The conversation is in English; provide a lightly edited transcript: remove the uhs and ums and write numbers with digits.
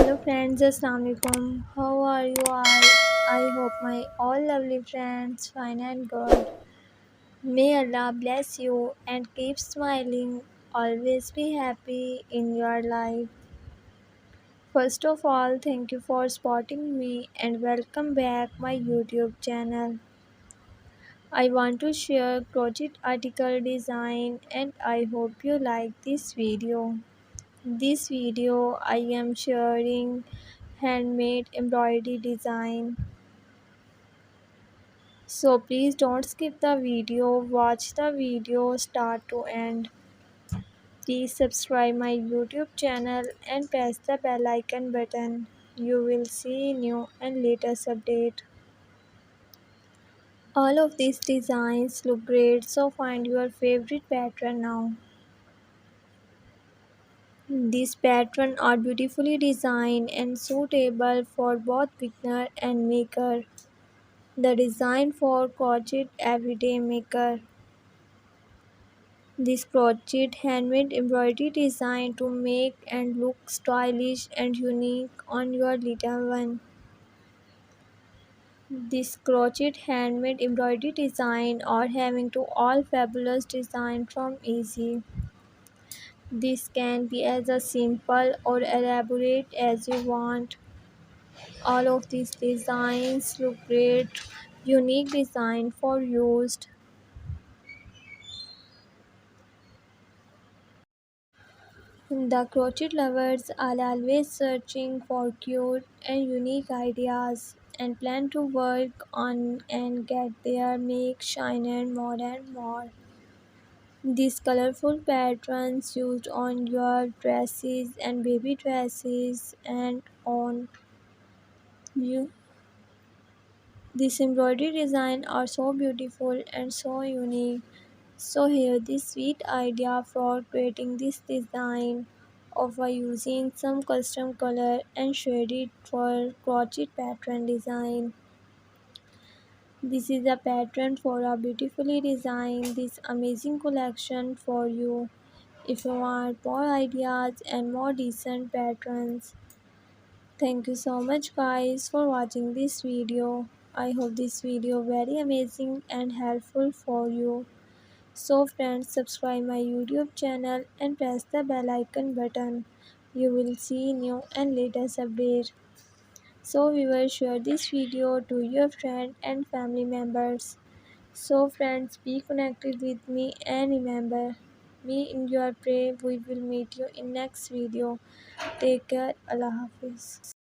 Hello friends, Assalamu alaikum. How are you all? I hope my all lovely friends fine and good. May Allah bless you and keep smiling. Always be happy in your life. First of all, thank you for spotting me and welcome back my YouTube channel. I want to share project article design and I hope you like this video. This video I am sharing handmade embroidery design. So please don't skip the video, watch the video start to end. Please subscribe my YouTube channel and press the bell icon button. You will see new and latest update. All of these designs look great, so find your favorite pattern now. These patterns are beautifully designed and suitable for both beginner and maker. The design for crochet everyday maker. This crochet handmade embroidery designed to make and look stylish and unique on your little one. This crochet handmade embroidery design are having to all fabulous design from easy. This can be as a simple or elaborate as you want. All of these designs look great, unique design for used. The crochet lovers are always searching for cute and unique ideas and plan to work on and get their make shiner more and more. These colorful patterns used on your dresses and baby dresses and on you. These embroidery designs are so beautiful and so unique. So here this sweet idea for creating this design of using some custom color and shade it for crochet pattern design. This is a pattern for a beautifully designed this amazing collection for you. If you want more ideas and more decent patterns. Thank you so much guys for watching this video. I hope this video very amazing and helpful for you. So friends, subscribe my YouTube channel and press the bell icon button. You will see new and latest update. So viewers, share this video to your friend and family members. So friends, be connected with me and remember, me in your prayer. We will meet you in next video. Take care. Allah Hafiz.